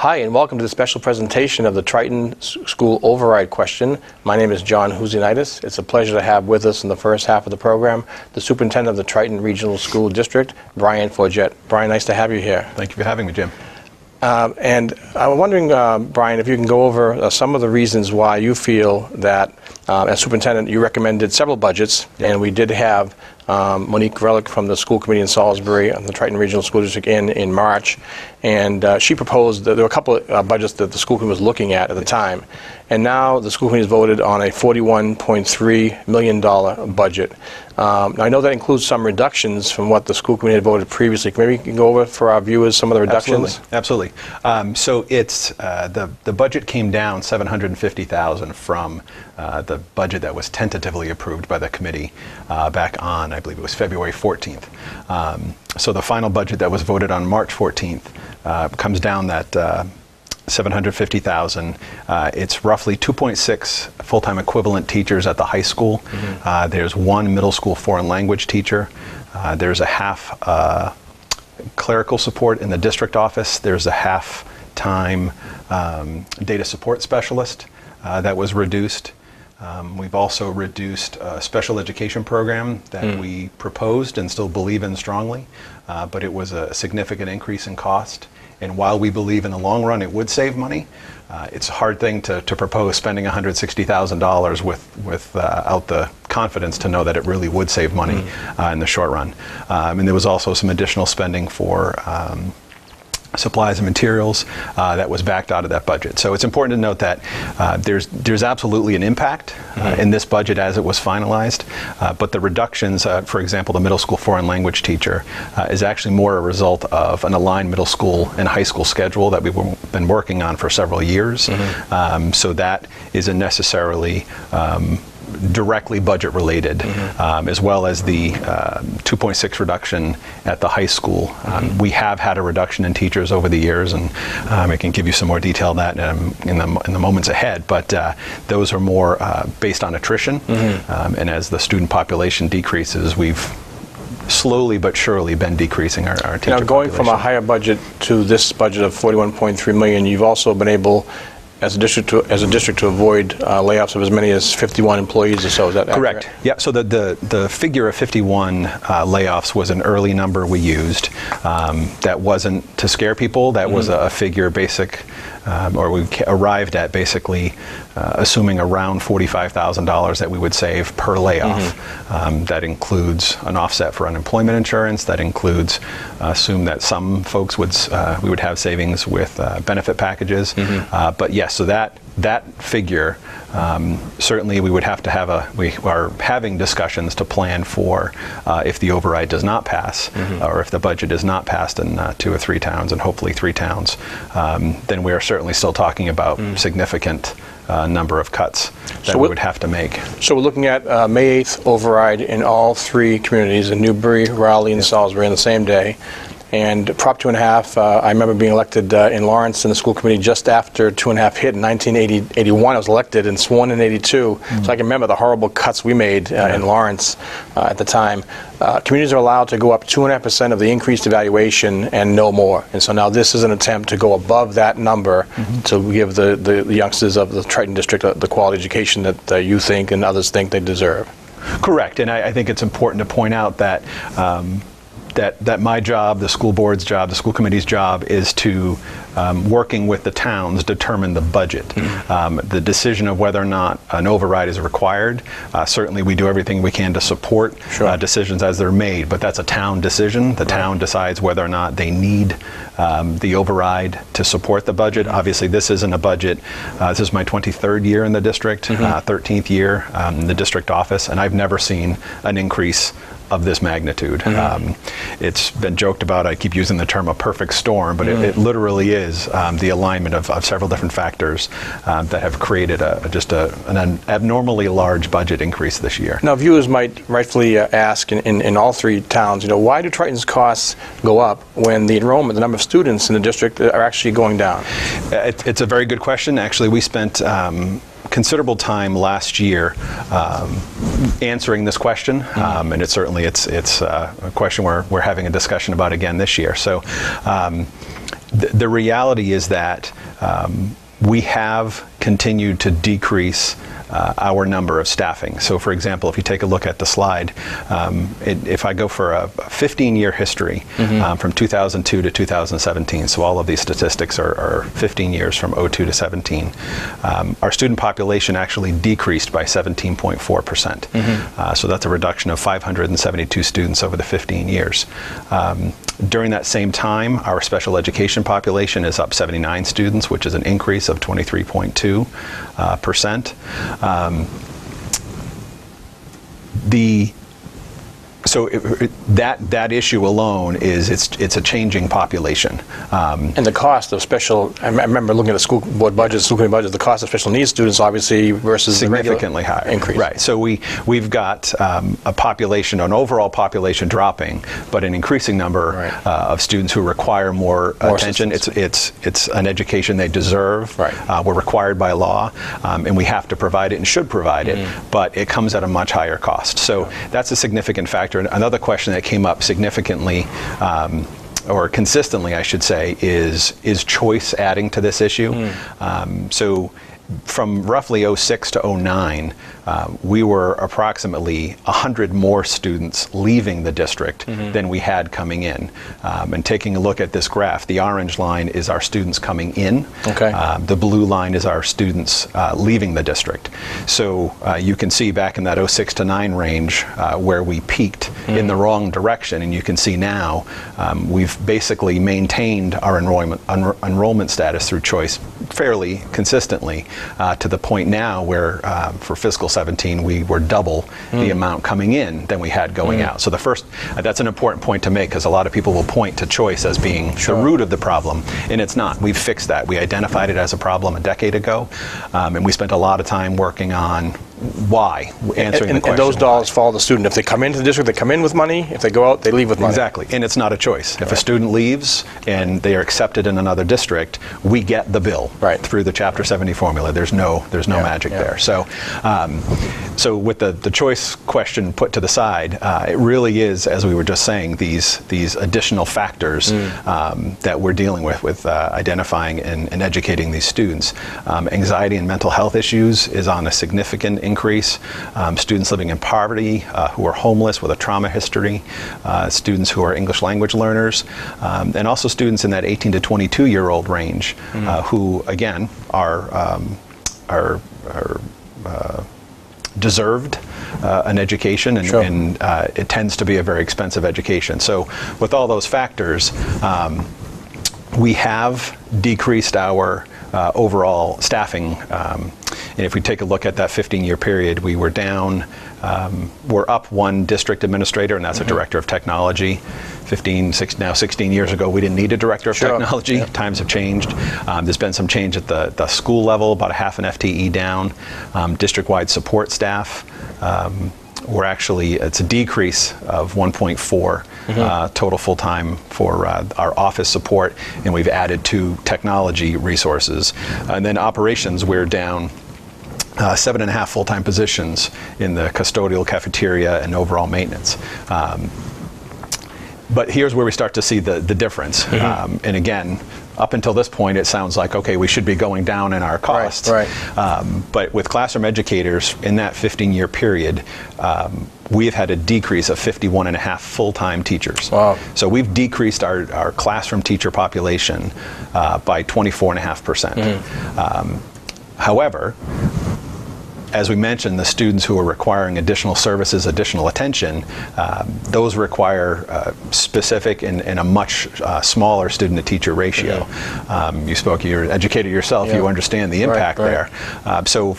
Hi, and welcome to the special presentation of the Triton School Override Question. My name is John Huzianitis. It's a pleasure to have with us in the first half of the program the Superintendent of the Triton Regional School District, Brian Forget. Brian, nice to have you here. Thank you for having me, Jim. And I'm wondering, Brian, if you can go over some of the reasons why you feel that, as superintendent, you recommended several budgets, and we did have Monique Relic from the school committee in Salisbury and the Triton Regional School District in March, and she proposed that there were a couple of budgets that the school committee was looking at the time, and now the school committee has voted on a $41.3 million budget. Now I know that includes some reductions from what the school committee had voted previously. Maybe you can go over for our viewers some of the reductions. Absolutely. So it's the budget came down $750,000 from the budget that was tentatively approved by the committee back on, I believe it was February 14th. So the final budget that was voted on March 14th comes down that $750,000. It's roughly 2.6 full-time equivalent teachers at the high school. Mm-hmm. There's one middle school foreign language teacher. There's a half clerical support in the district office. There's a half-time data support specialist that was reduced. We've also reduced a special education program that we proposed and still believe in strongly, but it was a significant increase in cost. And while we believe in the long run it would save money, it's a hard thing to propose spending $160,000 without the confidence to know that it really would save money in the short run. And there was also some additional spending for supplies and materials that was backed out of that budget. So it's important to note that there's absolutely an impact in this budget as it was finalized, but the reductions, for example, the middle school foreign language teacher is actually more a result of an aligned middle school and high school schedule that we've been working on for several years. So that isn't necessarily directly budget related, as well as the 2.6 reduction at the high school. We have had a reduction in teachers over the years, and I can give you some more detail on that in the moments ahead, but those are more based on attrition, and as the student population decreases, we've slowly but surely been decreasing our teacher Now, going population. from a higher budget to this budget of $41.3 million, you've also been able as a district to avoid layoffs of as many as 51 employees or so. Is that correct? Accurate? Yeah. So the figure of 51 layoffs was an early number we used. That wasn't to scare people. That was a figure basic, or we arrived at basically assuming around $45,000 that we would save per layoff. That includes an offset for unemployment insurance. That includes assume that some folks would we would have savings with benefit packages. But yes, so that figure, certainly we would have to we are having discussions to plan for if the override does not pass, or if the budget is not passed in 2 or 3 towns, and hopefully 3 towns, then we are certainly still talking about significant number of cuts that we would have to make. So we're looking at May 8th override in all 3 communities, in Newbury, Raleigh, and Salisbury on the same day. And Prop 2.5, I remember being elected in Lawrence in the school committee just after 2.5 hit in 1981. I was elected and sworn in 82. So I can remember the horrible cuts we made in Lawrence at the time. Communities are allowed to go up 2.5% of the increased evaluation and no more. And so now this is an attempt to go above that number to give the youngsters of the Triton district the quality education that you think and others think they deserve. Correct. And I think it's important to point out that that my job, the school board's job, the school committee's job is to, working with the towns, determine the budget. The decision of whether or not an override is required, certainly we do everything we can to support decisions as they're made, but that's a town decision. The town decides whether or not they need the override to support the budget. Obviously, this isn't a budget. This is my 23rd year in the district, 13th year in the district office, and I've never seen an increase of this magnitude. It's been joked about, I keep using the term a perfect storm, but it literally is the alignment of several different factors that have created an abnormally large budget increase this year. Now, viewers might rightfully ask in all 3 towns, why do Triton's costs go up when the enrollment, the number of students in the district are actually going down? It's a very good question. Actually, we spent considerable time last year answering this question, and it's a question we're having a discussion about again this year. So the reality is that we have continued to decrease our number of staffing. So for example, if you take a look at the slide, if I go for a 15-year history from 2002 to 2017, so all of these statistics are 15 years from 02 to 17, our student population actually decreased by 17.4%. So that's a reduction of 572 students over the 15 years. During that same time, our special education population is up 79 students, which is an increase of 23.2%. That issue alone is it's a changing population. And the cost of special, I remember looking at the school board budgets, school committee budgets, the cost of special needs students obviously versus significantly higher increase. Right. So we've got a population, an overall population dropping, but an increasing number of students who require more attention. It's an education they deserve. Right. We're required by law, and we have to provide it and should provide it, but it comes at a much higher cost. So that's a significant factor. Another question that came up significantly, or consistently, I should say, is choice adding to this issue? So from roughly 06 to 09, we were approximately 100 more students leaving the district than we had coming in. And taking a look at this graph, the orange line is our students coming in. Okay. The blue line is our students leaving the district. So you can see back in that 06 to 9 range where we peaked in the wrong direction, and you can see now we've basically maintained our enrollment status through choice fairly consistently to the point now where for fiscal 17 we were double the amount coming in than we had going out. So the first, that's an important point to make, because a lot of people will point to choice as being the root of the problem, and it's not. We've fixed that. We identified it as a problem a decade ago, and we spent a lot of time working on why, answering the question. And those dollars why. follow the student. If they come into the district, they come in with money. If they go out, they leave with money. Exactly, and it's not a choice. If a student leaves and they are accepted in another district, we get the bill through the Chapter 70 formula. There's no magic there. So, so with the choice question put to the side, it really is, as we were just saying, these additional factors that we're dealing with identifying and educating these students. Anxiety and mental health issues is on a significant increase. Students living in poverty, who are homeless with a trauma history, students who are English language learners, and also students in that 18 to 22-year-old range who, again, are deserved an education, and it tends to be a very expensive education. So with all those factors, we have decreased our overall staffing. And if we take a look at that 15-year period, we were down, we're up one district administrator, and that's a director of technology. 16 years ago, we didn't need a director of technology. Times have changed. There's been some change at the school level, about a half an FTE down. District-wide support staff, we're actually, it's a decrease of 1.4 total full-time for our office support, and we've added 2 technology resources. And then operations, we're down 7.5 full-time positions in the custodial, cafeteria, and overall maintenance. But here's where we start to see the difference. And again, up until this point, it sounds like, okay, we should be going down in our costs. But with classroom educators in that 15-year period, we have had a decrease of 51.5 full-time teachers. Wow. So we've decreased our classroom teacher population by 24.5%. However, as we mentioned, the students who are requiring additional services, additional attention, those require specific and a much smaller student-to-teacher ratio. You're an educator yourself, you understand the impact there. So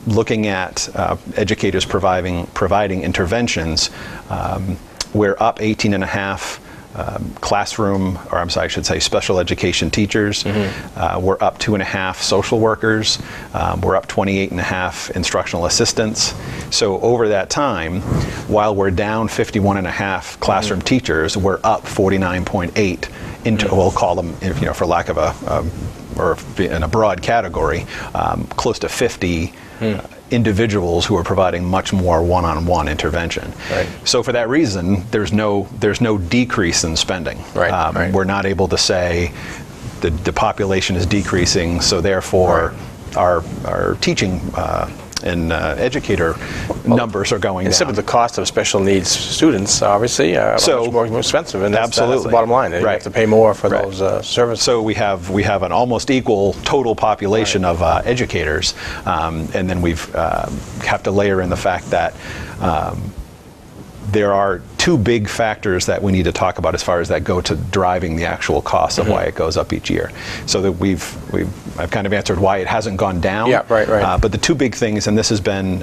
looking at educators providing interventions, we're up 18.5 classroom, or I should say special education teachers. We're up 2.5 social workers. We're up 28.5 instructional assistants. So over that time, while we're down 51.5 classroom teachers, we're up 49.8 into, we'll call them, for lack of or in a broad category, close to 50 individuals who are providing much more one-on-one intervention. So for that reason, there's no decrease in spending. We're not able to say the population is decreasing, so therefore our teaching and educator numbers are going down. Simply the cost of special needs students, obviously, are much more expensive, and that's the bottom line. You have to pay more for those services. So we have an almost equal total population of educators, and then we've have to layer in the fact that there are two big factors that we need to talk about as far as that go to driving the actual cost of why it goes up each year. So that I've kind of answered why it hasn't gone down. Yeah, right. But the two big things, and this has been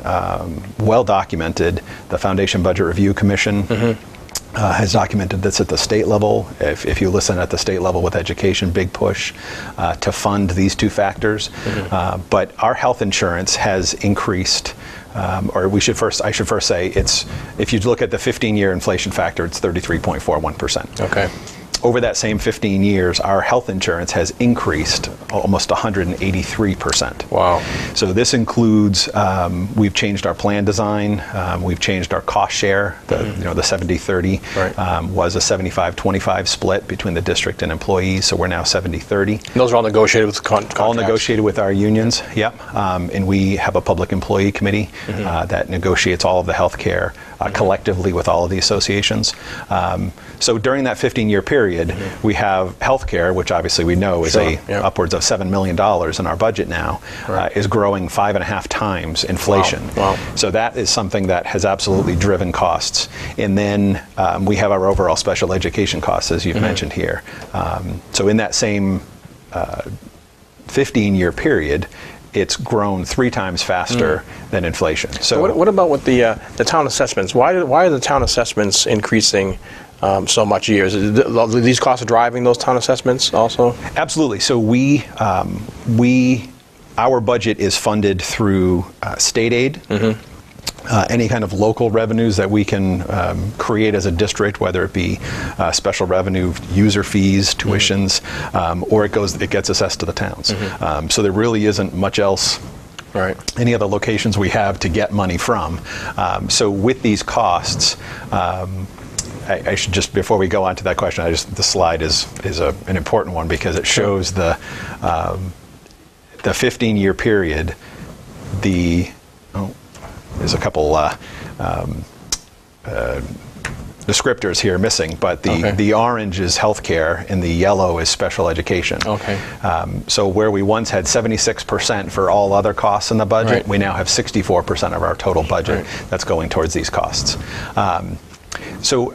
well documented, the Foundation Budget Review Commission has documented this at the state level. If you listen at the state level with education, big push to fund these two factors. But our health insurance has increased. Or I should first say, if you look at the 15-year inflation factor, it's 33.41%. Okay. Over that same 15 years, our health insurance has increased almost 183%. Wow. So this includes, we've changed our plan design, we've changed our cost share. The 70-30 was a 75-25 split between the district and employees, so we're now 70-30. Those are all negotiated with contracts? All negotiated with our unions, yep. And we have a public employee committee that negotiates all of the health care collectively with all of the associations. So during that 15-year period, we have healthcare, which obviously we know is upwards of $7 million in our budget now, is growing 5.5 times inflation. Wow. So that is something that has absolutely driven costs. And then we have our overall special education costs, as you've mentioned here. So in that same 15-year period, it's grown 3 times faster than inflation. So what about with the town assessments? Why are the town assessments increasing so much a year? These costs are driving those town assessments also? Absolutely. So our budget is funded through state aid. Any kind of local revenues that we can create as a district, whether it be special revenue, user fees, tuitions, or it gets assessed to the towns. So there really isn't much else, any other locations we have to get money from. So with these costs, I should just, before we go on to that question, the slide is an important one because it shows the 15-year period. There's a couple descriptors here missing, but the orange is healthcare and the yellow is special education. Okay. So where we once had 76% for all other costs in the budget, we now have 64% of our total budget that's going towards these costs. So,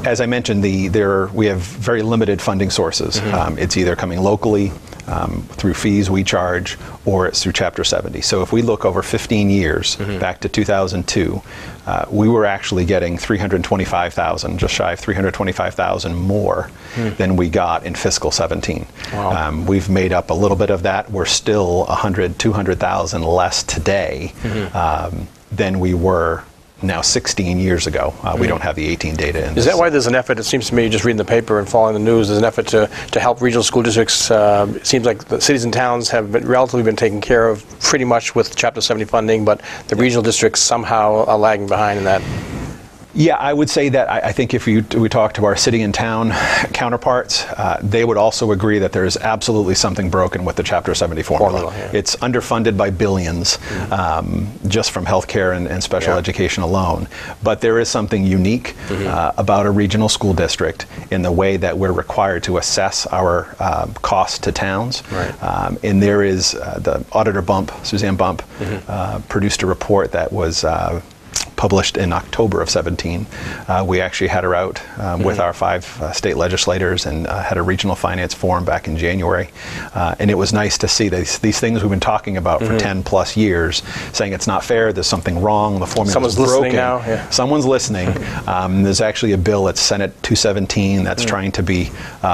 as I mentioned, we have very limited funding sources. It's either coming locally through fees we charge, or it's through Chapter 70. So if we look over 15 years, back to 2002, we were actually getting $325,000, just shy of $325,000 more than we got in fiscal 17. Wow. We've made up a little bit of that. We're still $100,000, $200,000 less today than we were now 16 years ago. We don't have the 18 data in this. Is that why there's an effort, it seems to me, just reading the paper and following the news, there's an effort to help regional school districts? It seems like the cities and towns have relatively been taken care of pretty much with Chapter 70 funding, but the regional districts somehow are lagging behind in that. Yeah, I would say that I think if we talk to our city and town counterparts, they would also agree that there is absolutely something broken with the Chapter 70 formula. It's underfunded by billions just from healthcare and special education alone. But there is something unique about a regional school district in the way that we're required to assess our costs to towns. And there is the auditor Suzanne Bump, produced a report that was published in October of 17. We actually had her out with our 5 state legislators and had a regional finance forum back in January. And it was nice to see these things we've been talking about for 10 plus years, saying it's not fair, there's something wrong, the formula's broken. Someone's listening now. Someone's listening. There's actually a bill at Senate 217 that's trying to be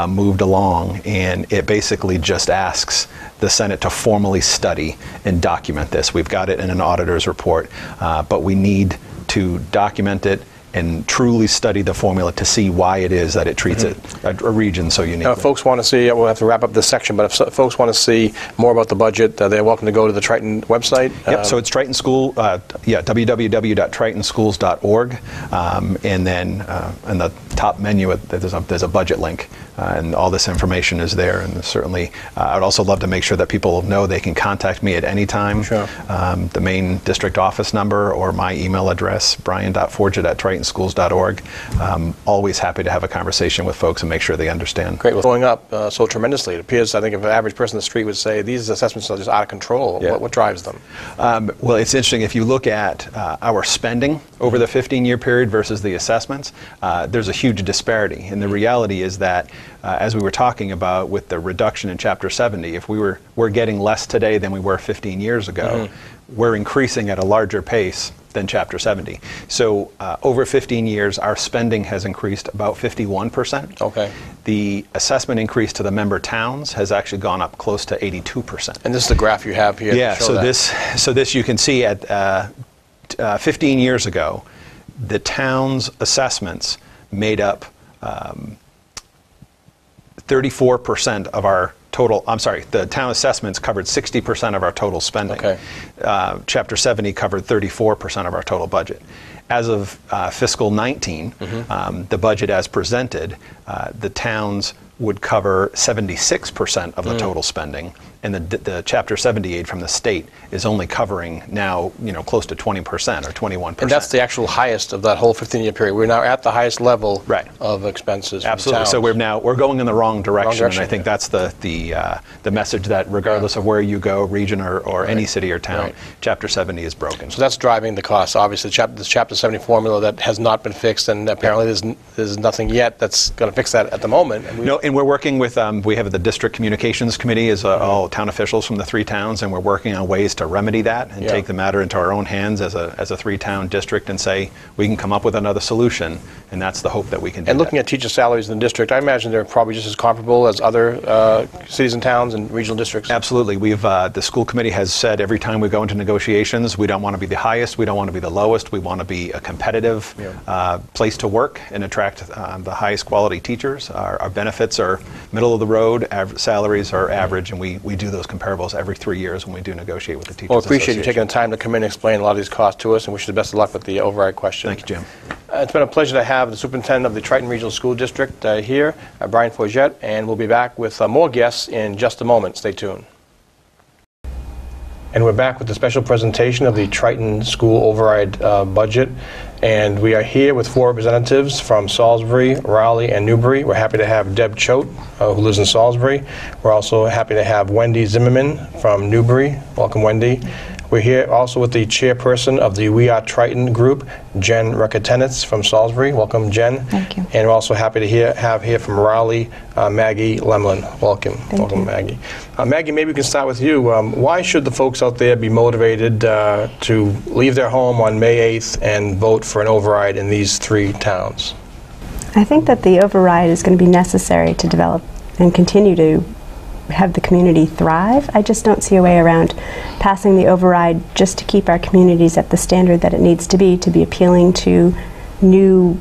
moved along, and it basically just asks the Senate to formally study and document this. We've got it in an auditor's report, but we need to document it and truly study the formula to see why it is that it treats it, a region so uniquely. If folks want to see, we'll have to wrap up this section, but if folks want to see more about the budget, they're welcome to go to the Triton website. Yep, so it's Triton School, www.tritonschools.org, and then and the top menu, there's a budget link, and all this information is there. And certainly, I'd also love to make sure that people know they can contact me at any time. Sure. The main district office number or my email address, brian.forget@tritonschools.org. Always happy to have a conversation with folks and make sure they understand. Great. Well, going up so tremendously, it appears, I think, if an average person in the street would say these assessments are just out of control. Yeah. What drives them? Well, it's interesting. If you look at our spending over the 15-year period versus the assessments, there's a huge disparity. And the reality is that, as we were talking about with the reduction in Chapter 70, if we're getting less today than we were 15 years ago, we're increasing at a larger pace than Chapter 70. So over 15 years, our spending has increased about 51%. Okay. The assessment increase to the member towns has actually gone up close to 82%. And this is the graph you have here. Yeah, to show so that. this you can see at 15 years ago, the town's assessments made up 34% of our total, the town assessments covered 60% of our total spending. Okay. Chapter 70 covered 34% of our total budget. As of fiscal 19, the budget as presented, the towns would cover 76% of the total spending, and the Chapter 70 aid from the state is only covering now, close to 20% or 21%. And that's the actual highest of that whole 15-year period. We're now at the highest level right. of expenses. for the Absolutely. towns. So we're going in the wrong direction, and I think yeah. that's the message that regardless of where you go, region or any city or town, Right. Chapter 70 is broken. So that's driving the cost. Obviously, this Chapter 70 formula that has not been fixed, and apparently there's nothing yet that's going to fix that at the moment. And we're working with, we have the District Communications Committee as all town officials from the 3 towns, and we're working on ways to remedy that and take the matter into our own hands as a 3-town district and say we can come up with another solution, and that's the hope that we can do. And looking at teacher salaries in the district, I imagine they're probably just as comparable as other cities and towns and regional districts. Absolutely. The school committee has said every time we go into negotiations, we don't want to be the highest, we don't want to be the lowest, we want to be a competitive place to work and attract the highest quality teachers. Our benefits are middle of the road, salaries are average, and we do those comparables every 3 years when we do negotiate with the teachers. Well, appreciate you taking the time to come in and explain a lot of these costs to us, and wish you the best of luck with the override question. Thank you, Jim. It's been a pleasure to have the superintendent of the Triton Regional School District here, Brian Forget, and we'll be back with more guests in just a moment. Stay tuned. And we're back with the special presentation of the Triton School Override budget. And we are here with 4 representatives from Salisbury, Raleigh, and Newbury. We're happy to have Deb Choate, who lives in Salisbury. We're also happy to have Wendy Zimmerman from Newbury. Welcome, Wendy. We're here also with the chairperson of the We Are Triton group, Jen Rekatenitz from Salisbury. Welcome, Jen. Thank you. And we're also happy to have here from Raleigh, Maggie Lemlin. Welcome. Welcome, Maggie. Maggie, maybe we can start with you. Why should the folks out there be motivated to leave their home on May 8th and vote for an override in these 3 towns? I think that the override is going to be necessary to develop and continue to have the community thrive. I just don't see a way around passing the override just to keep our communities at the standard that it needs to be appealing to new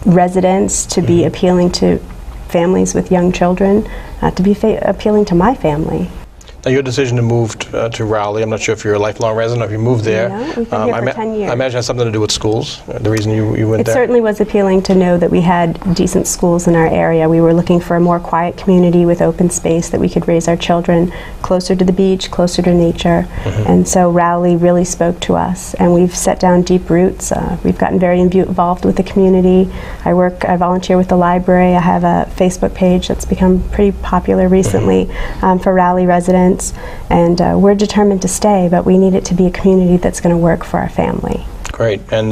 residents, to be appealing to families with young children, to be appealing to my family. Now, your decision to move to Raleigh, I'm not sure if you're a lifelong resident or if you moved there. No, we've been here for 10 years. I imagine it has something to do with schools, the reason you went It there. certainly was appealing to know that we had decent schools in our area. We were looking for a more quiet community with open space that we could raise our children closer to the beach, closer to nature. And so Raleigh really spoke to us, and we've set down deep roots. We've gotten very involved with the community. I volunteer with the library. I have a Facebook page that's become pretty popular recently for Raleigh residents. And we're determined to stay, but we need it to be a community that's going to work for our family. Great. And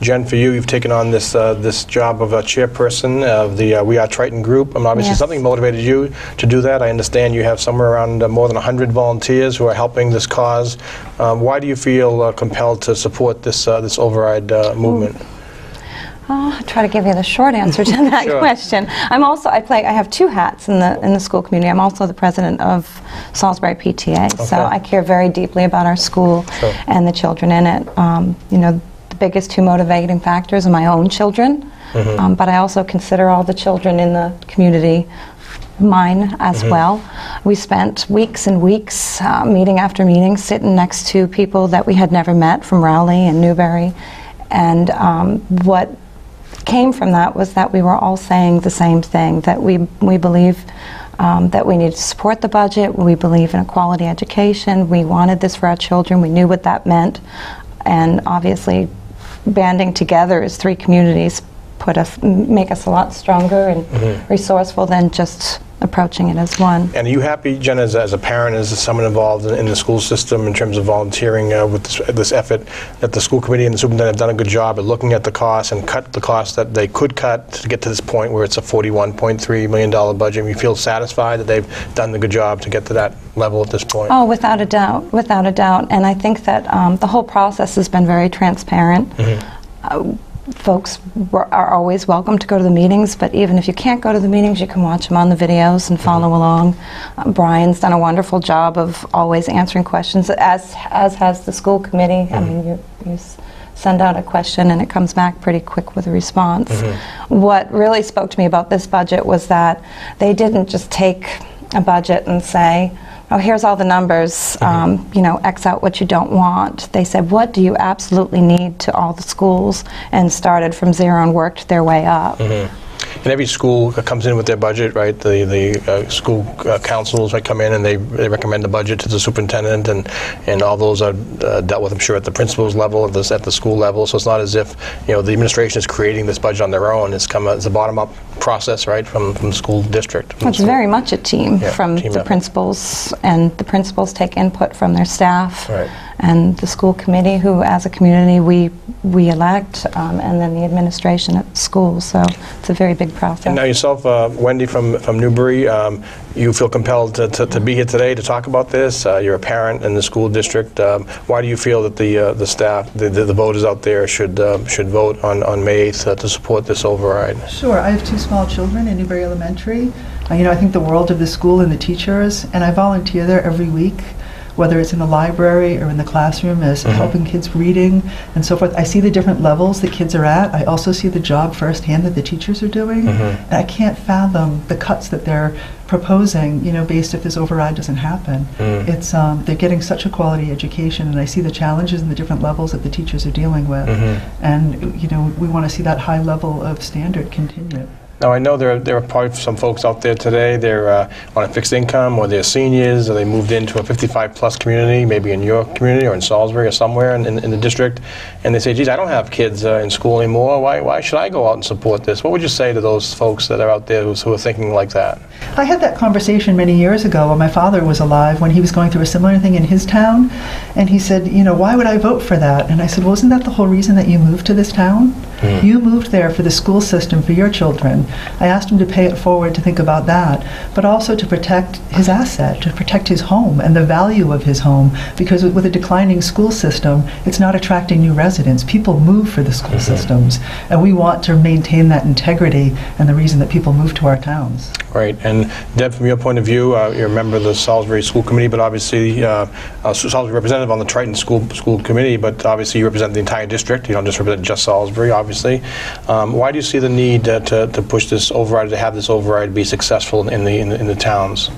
Jen, for you, you've taken on this this job of a chairperson of the We Are Triton group. And obviously, Yes. something motivated you to do that. I understand you have somewhere around more than 100 volunteers who are helping this cause. Why do you feel compelled to support this this override movement? I'll try to give you the short answer to that Sure. question. I have 2 hats in the school community. I'm also the president of Salisbury PTA, so I care very deeply about our school Sure. and the children in it. The biggest 2 motivating factors are my own children, but I also consider all the children in the community mine as well. We spent weeks and weeks, meeting after meeting, sitting next to people that we had never met from Raleigh and Newbury, and what came from that was that we were all saying the same thing, that we believe that we need to support the budget, we believe in a quality education, we wanted this for our children, we knew what that meant, and obviously banding together as three communities make us a lot stronger and resourceful than just approaching it as one. And are you happy, Jen, as a parent, as someone involved in the school system in terms of volunteering with this effort, that the school committee and the superintendent have done a good job at looking at the costs and cut the costs that they could cut to get to this point where it's a $41.3 million budget? You feel satisfied that they've done a good job to get to that level at this point? Oh, without a doubt, without a doubt. And I think that the whole process has been very transparent. Folks are always welcome to go to the meetings, but even if you can't go to the meetings, you can watch them on the videos and follow along. Brian's done a wonderful job of always answering questions, as has the school committee. I mean, you send out a question and it comes back pretty quick with a response. What really spoke to me about this budget was that they didn't just take a budget and say, oh, here's all the numbers, you know, X out what you don't want. They said, what do you absolutely need to all the schools, and started from zero and worked their way up. And every school comes in with their budget, right? The school councils might come in and they recommend the budget to the superintendent, and all those are dealt with, I'm sure, at the principal's level, at the school level. So it's not as if, you know, the administration is creating this budget on their own. It's a bottom-up process, right, from the school district. It's very much a team, from the principals, and the principals take input from their staff. Right. And the school committee, who as a community we elect, and then the administration at the school. So it's a very big process. And now yourself, Wendy from Newbury, you feel compelled to be here today to talk about this. You're a parent in the school district. Why do you feel that the staff, the voters out there should vote on May 8th to support this override? Sure. I have two small children in Newbury Elementary. You know, I think the world of the school and the teachers, and I volunteer there every week, whether it's in the library or in the classroom as helping kids reading and so forth. I see the different levels that kids are at. I also see the job firsthand that the teachers are doing. And I can't fathom the cuts that they're proposing, you know, based if this override doesn't happen. It's they're getting such a quality education, and I see the challenges and the different levels that the teachers are dealing with. And, you know, we want to see that high level of standard continue. Now, I know there are probably some folks out there today, they're on a fixed income, or they're seniors, or they moved into a 55-plus community, maybe in your community or in Salisbury or somewhere in the district, and they say, geez, I don't have kids in school anymore. Why should I go out and support this? What would you say to those folks that are out there who are thinking like that? I had that conversation many years ago when my father was alive, when he was going through a similar thing in his town, and he said, you know, why would I vote for that? And I said, well, isn't that the whole reason that you moved to this town? You moved there for the school system, for your children. I asked him to pay it forward to think about that, but also to protect his asset, to protect his home and the value of his home, because with a declining school system, it's not attracting new residents. People move for the school systems, and we want to maintain that integrity and the reason that people move to our towns. Right, and Deb, from your point of view, you're a member of the Salisbury School Committee, but obviously Salisbury representative on the Triton School Committee, but obviously you represent the entire district. You don't just represent just Salisbury, obviously. Why do you see the need to push this override, to have this override be successful in the towns?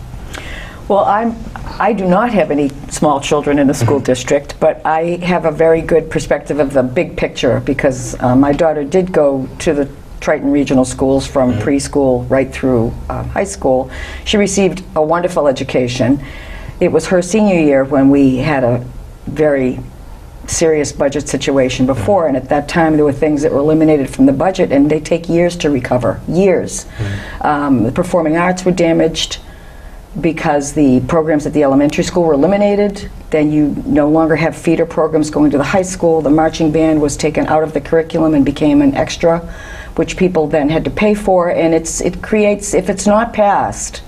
Well, I do not have any small children in the school district, but I have a very good perspective of the big picture, because my daughter did go to the Triton regional schools from preschool right through high school. She received a wonderful education. It was her senior year when we had a very serious budget situation before, and at that time there were things that were eliminated from the budget, and they take years to recover, years. The performing arts were damaged because the programs at the elementary school were eliminated. Then you no longer have feeder programs going to the high school. The marching band was taken out of the curriculum and became an extra, which people then had to pay for, and it creates, if it's not passed,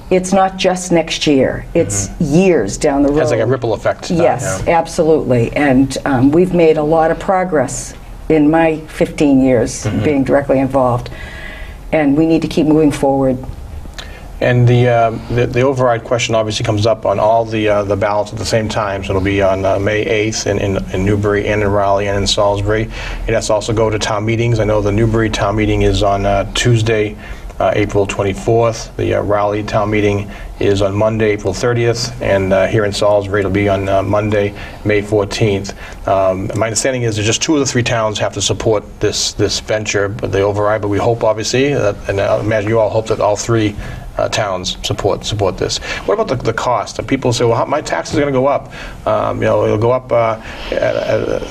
it's not just next year, it's years down the road. It's like a ripple effect. Yes, absolutely, and we've made a lot of progress in my 15 years being directly involved, and we need to keep moving forward. And the override question obviously comes up on all the ballots at the same time, so it'll be on May 8th in Newbury and in Raleigh and in Salisbury. It has to also go to town meetings. I know the Newbury town meeting is on Tuesday, April 24th. The Raleigh town meeting is on Monday, April 30th, and here in Salisbury it'll be on Monday, May 14th. My understanding is that just 2 of the 3 towns have to support this venture, but the override. But we hope, obviously, and I imagine you all hope that all 3 towns support this. What about the cost? People say, well, my taxes are going to go up. It'll go up at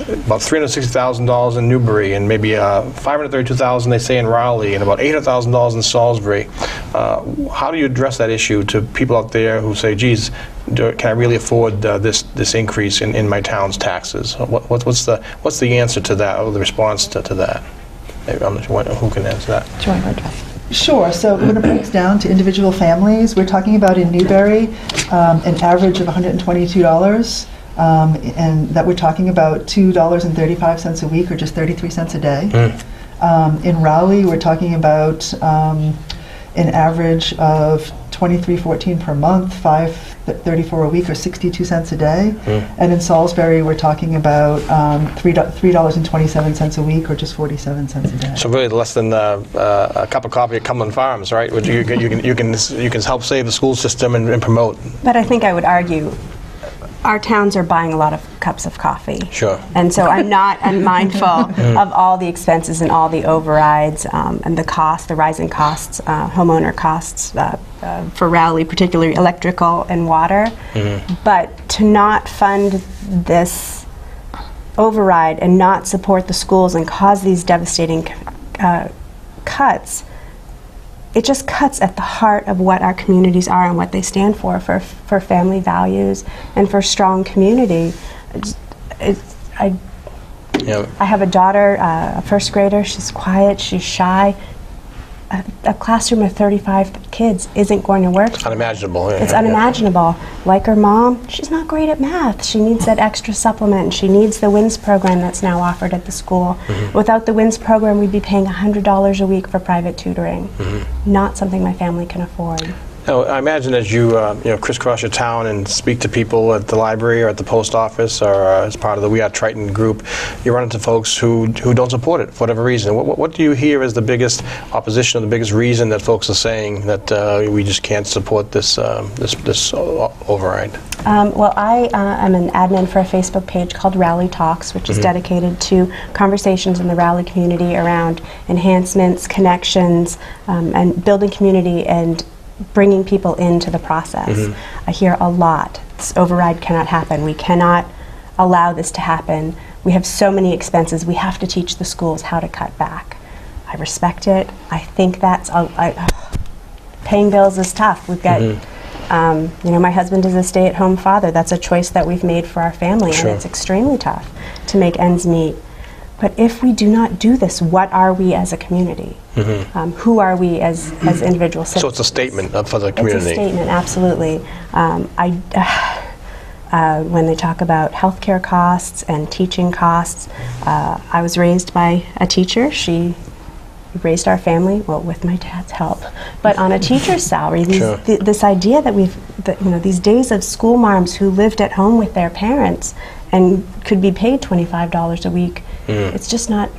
about $360,000 in Newbury, and maybe $532,000 they say in Raleigh, and about $800,000 in Salisbury. How do you address that issue to people out there who say, geez, can I really afford this increase in my town's taxes? What's the answer to that, or the response to that? Maybe I'm not sure who can answer that. Do you want to address? Sure. So when it breaks down to individual families, we're talking about in Newbury an average of $122, and that we're talking about $2.35 a week, or just 33 cents a day. In Raleigh, we're talking about an average of $23.14 per month, $5.34 a week, or 62 cents a day. And in Salisbury, we're talking about $3.27 a week, or just 47 cents a day. So really less than a cup of coffee at Cumberland Farms, right? Which you can help save the school system and promote. But I think I would argue our towns are buying a lot of cups of coffee. Sure. And so I'm mindful of all the expenses and all the overrides and the rising costs, homeowner costs for Raleigh, particularly electrical and water. But to not fund this override and not support the schools and cause these devastating cuts, it just cuts at the heart of what our communities are and what they stand for family values and for strong community. I have a daughter, a first grader. She's quiet, she's shy. A classroom of 35 kids isn't going to work. It's unimaginable. It's unimaginable. Like her mom, she's not great at math. She needs that extra supplement. She needs the WINS program that's now offered at the school. Without the WINS program, we'd be paying $100 a week for private tutoring. Not something my family can afford. Now, I imagine as you crisscross your town and speak to people at the library or at the post office or as part of the We Are Triton group, you run into folks who don't support it for whatever reason. What do you hear as the biggest opposition or the biggest reason that folks are saying that we just can't support this override? Well, I am an admin for a Facebook page called Raleigh Talks, which is dedicated to conversations in the Raleigh community around enhancements, connections, and building community and bringing people into the process. I hear a lot, this override cannot happen. We cannot allow this to happen. We have so many expenses. We have to teach the schools how to cut back. I respect it. I think that's, paying bills is tough. We've got, my husband is a stay-at-home father. That's a choice that we've made for our family, and it's extremely tough to make ends meet. But if we do not do this, what are we as a community? Who are we as individual citizens? So it's a statement for the community. It's a statement, absolutely. When they talk about healthcare costs and teaching costs, I was raised by a teacher. She raised our family, well, with my dad's help, but on a teacher's salary. This idea that these days of school moms who lived at home with their parents and could be paid $25 a week, it's just not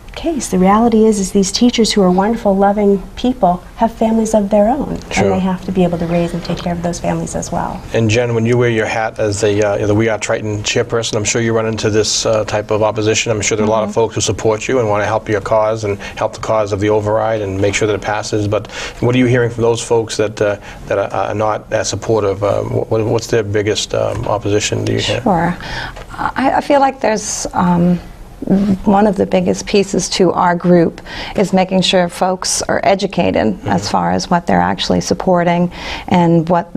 the case. The reality is these teachers who are wonderful, loving people have families of their own, and they have to be able to raise and take care of those families as well. And Jen, when you wear your hat as the We Are Triton chairperson, I'm sure you run into this type of opposition. I'm sure there are a lot of folks who support you and want to help your cause and help the cause of the override and make sure that it passes. But what are you hearing from those folks that are not as supportive? What's their biggest opposition, do you hear? Sure. I feel like there's one of the biggest pieces to our group is making sure folks are educated as far as what they're actually supporting and what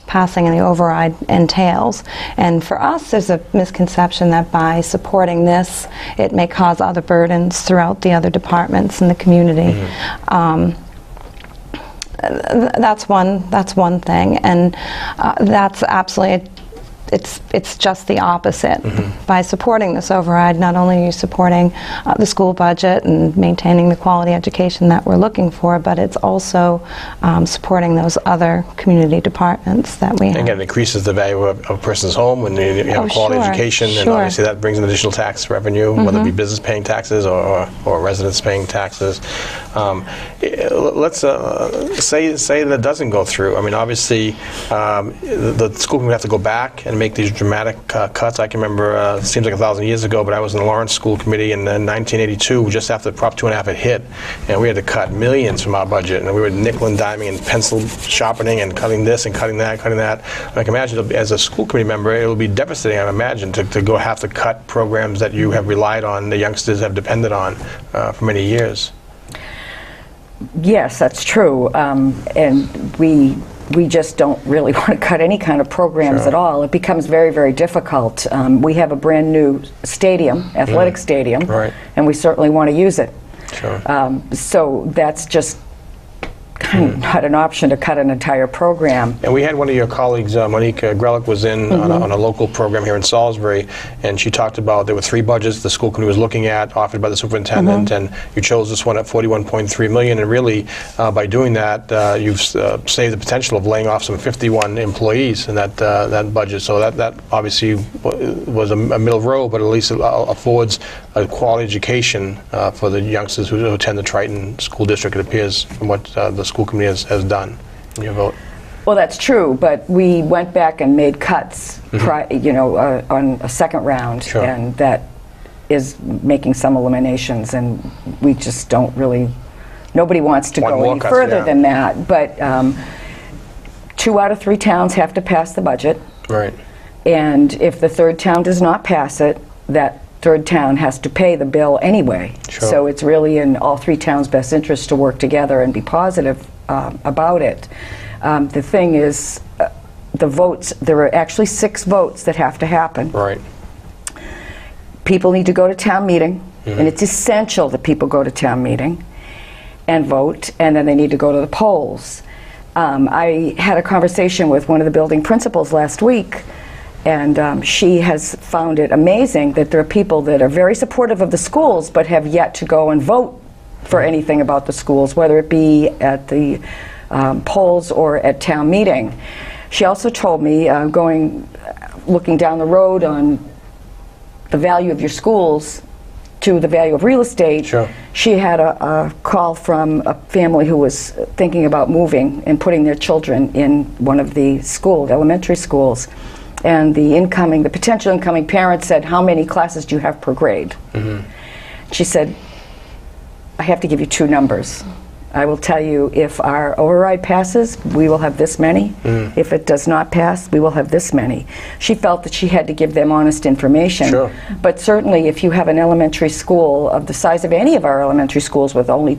passing the override entails. And for us, there's a misconception that by supporting this, it may cause other burdens throughout the other departments in the community. That's one thing, and that's absolutely. It's just the opposite. By supporting this override, not only are you supporting the school budget and maintaining the quality education that we're looking for, but it's also supporting those other community departments that we have. Again, it increases the value of a person's home when you have quality education, and obviously that brings in additional tax revenue, whether it be business paying taxes or residents paying taxes. Let's say that it doesn't go through. I mean, obviously, the school committee have to go back and make these dramatic cuts. I can remember, it seems like 1,000 years ago, but I was in the Lawrence School Committee in 1982, just after Prop 2.5 had hit, and we had to cut millions from our budget, and we were nickel and diming and pencil sharpening and cutting this and cutting that, cutting that. I can imagine, as a school committee member, it will be devastating, I imagine, to go have to cut programs that you have relied on, the youngsters have depended on for many years. Yes, that's true, and we just don't really want to cut any kind of programs Sure. at all. It becomes very, very difficult. We have a brand new stadium, athletic stadium, Right. and we certainly want to use it. Sure. So that's just kind of not an option to cut an entire program. And we had one of your colleagues, Monique Grelick, was in on a local program here in Salisbury, and she talked about there were 3 budgets the school committee was looking at, offered by the superintendent, and you chose this one at $41.3 million. And really, by doing that, you've saved the potential of laying off some 51 employees in that budget. So that obviously was a middle road, but at least it affords a quality education for the youngsters who attend the Triton School District, it appears, from what the school committee has done in your vote. Well, that's true, but we went back and made cuts, on a second round, Sure. and that is making some eliminations, and we just don't really. Nobody wants to Want go more any cuts, further yeah. than that. But 2 out of 3 towns have to pass the budget, Right. and if the third town does not pass it, that third town has to pay the bill anyway. Sure. So it's really in all 3 towns' best interest to work together and be positive about it. The thing is, the votes, there are actually 6 votes that have to happen. Right. People need to go to town meeting, and it's essential that people go to town meeting and vote, and then they need to go to the polls. I had a conversation with one of the building principals last week, and she has found it amazing that there are people that are very supportive of the schools but have yet to go and vote for anything about the schools, whether it be at the polls or at town meeting. She also told me, looking down the road on the value of your schools to the value of real estate, Sure. she had a call from a family who was thinking about moving and putting their children in one of the elementary schools. And the potential incoming parents said, "How many classes do you have per grade?" She said, "I have to give you 2 numbers. I will tell you, if our override passes, we will have this many. If it does not pass, we will have this many." She felt that she had to give them honest information. Sure. But certainly, if you have an elementary school of the size of any of our elementary schools with only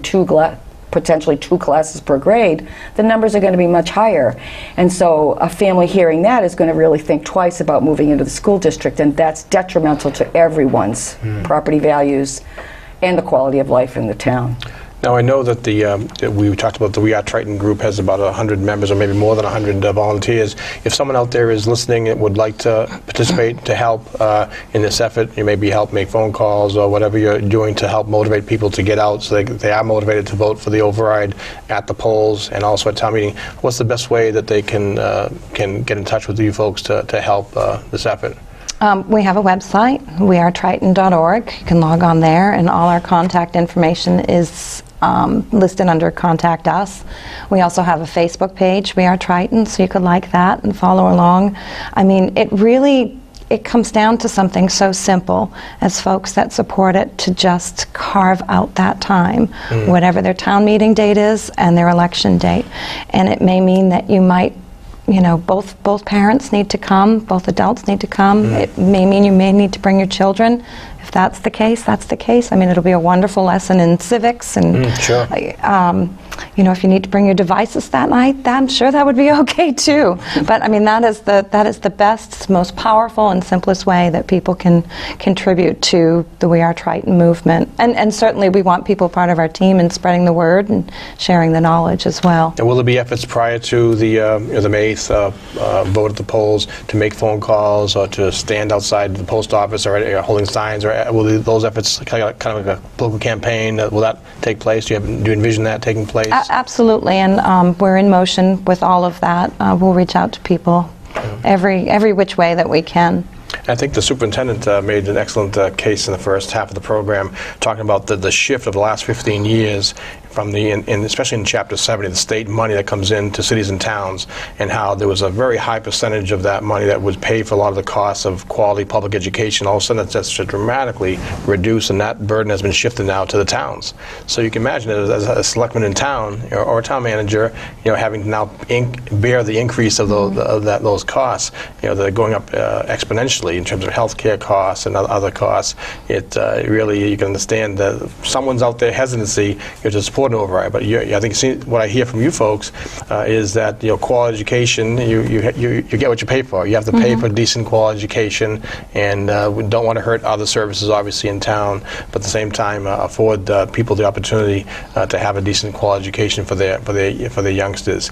potentially 2 classes per grade, the numbers are going to be much higher. And so a family hearing that is going to really think twice about moving into the school district, and that's detrimental to everyone's property values and the quality of life in the town. Now, I know that that we talked about the We Are Triton group has about 100 members, or maybe more than 100 volunteers. If someone out there is listening and would like to participate, to help in this effort, you maybe help make phone calls or whatever you're doing to help motivate people to get out so they are motivated to vote for the override at the polls and also at town meeting. What's the best way that they can get in touch with you folks to help this effort? We have a website, wearetriton.org. You can log on there, and all our contact information is listed under Contact Us. We also have a Facebook page, We Are Triton, so you could like that and follow along. I mean, it comes down to something so simple as folks that support it to just carve out that time, whatever their town meeting date is and their election date. And it may mean that you might, both parents need to come, both adults need to come. It may mean you may need to bring your children. If that's the case, that's the case. I mean, it'll be a wonderful lesson in civics, and Sure. if you need to bring your devices that night, I'm sure that would be okay too. But I mean, that is the best, most powerful, and simplest way that people can contribute to the We Are Triton movement. And certainly, we want people part of our team in spreading the word and sharing the knowledge as well. And will there be efforts prior to the May 8th vote at the polls to make phone calls or to stand outside the post office or holding signs, or will those efforts kind of like a political campaign? Will that take place? Do you envision that taking place? Absolutely, and we're in motion with all of that. We'll reach out to people every which way that we can. I think the superintendent made an excellent case in the first half of the program, talking about the shift of the last 15 years from especially in Chapter 70, the state money that comes in to cities and towns, and how there was a very high percentage of that money that would pay for a lot of the costs of quality public education. All of a sudden, that's dramatically reduced, and that burden has been shifted now to the towns. So you can imagine it as a selectman in town or a town manager, having to now bear the increase of those costs. They're going up exponentially in terms of healthcare costs and other costs. It really, you can understand that someone's out there hesitancy to support an override. But I think what I hear from you folks is that quality education, you get what you pay for. You have to pay for decent quality education, and we don't want to hurt other services, obviously, in town, but at the same time afford people the opportunity to have a decent quality education for their youngsters.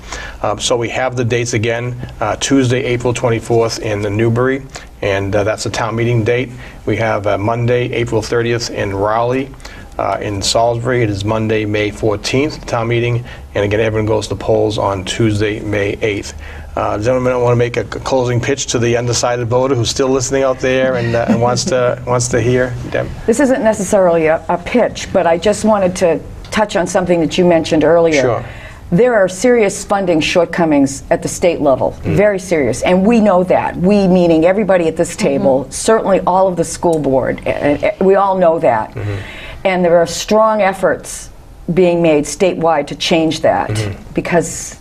So we have the dates again: Tuesday, April 24th in Newbury, and that's a town meeting date. We have Monday, April 30th in Raleigh. In Salisbury, it is Monday, May 14th, town meeting, and again, everyone goes to polls on Tuesday, May 8th. Does anyone want to make a closing pitch to the undecided voter who's still listening out there and wants to hear? Deb? This isn't necessarily a pitch, but I just wanted to touch on something that you mentioned earlier. Sure. There are serious funding shortcomings at the state level, very serious, and we know that. We, meaning everybody at this table, certainly all of the school board, we all know that. And there are strong efforts being made statewide to change that because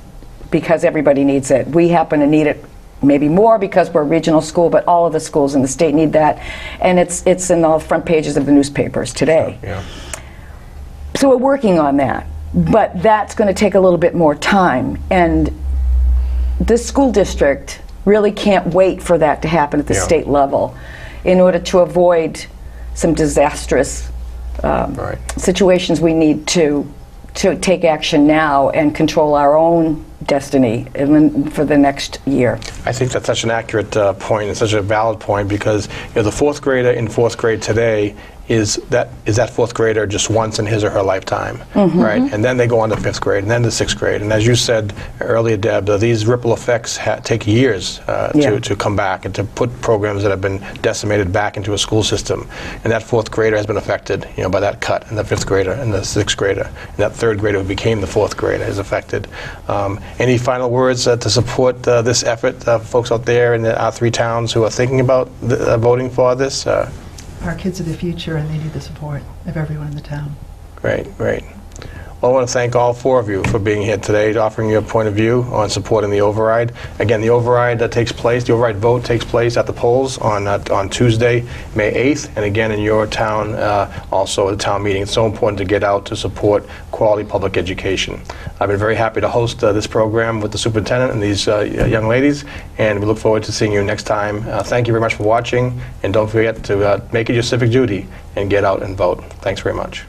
everybody needs it. We happen to need it maybe more because we're a regional school, but all of the schools in the state need that, and it's in the front pages of the newspapers today. Yeah. So we're working on that, but that's going to take a little bit more time, and this school district really can't wait for that to happen at the state level in order to avoid some disastrous situations. We need to take action now and control our own destiny for the next year. I think that's such an accurate point and such a valid point, because the fourth grader in fourth grade today is that fourth grader just once in his or her lifetime, right? And then they go on to fifth grade, and then to sixth grade. And as you said earlier, Deb, these ripple effects take years to come back and to put programs that have been decimated back into a school system. And that fourth grader has been affected, by that cut, and the fifth grader, and the sixth grader, and that third grader who became the fourth grader is affected. Any final words to support this effort, folks out there in our three towns who are thinking about voting for this? Our kids are the future, and they need the support of everyone in the town. Great, great. Well, I want to thank all four of you for being here today, offering your point of view on supporting the override. Again, the override the override vote takes place at the polls on Tuesday, May 8th, and again in your town, also at the town meeting. It's so important to get out to support quality public education. I've been very happy to host this program with the superintendent and these young ladies, and we look forward to seeing you next time. Thank you very much for watching, and don't forget to make it your civic duty and get out and vote. Thanks very much.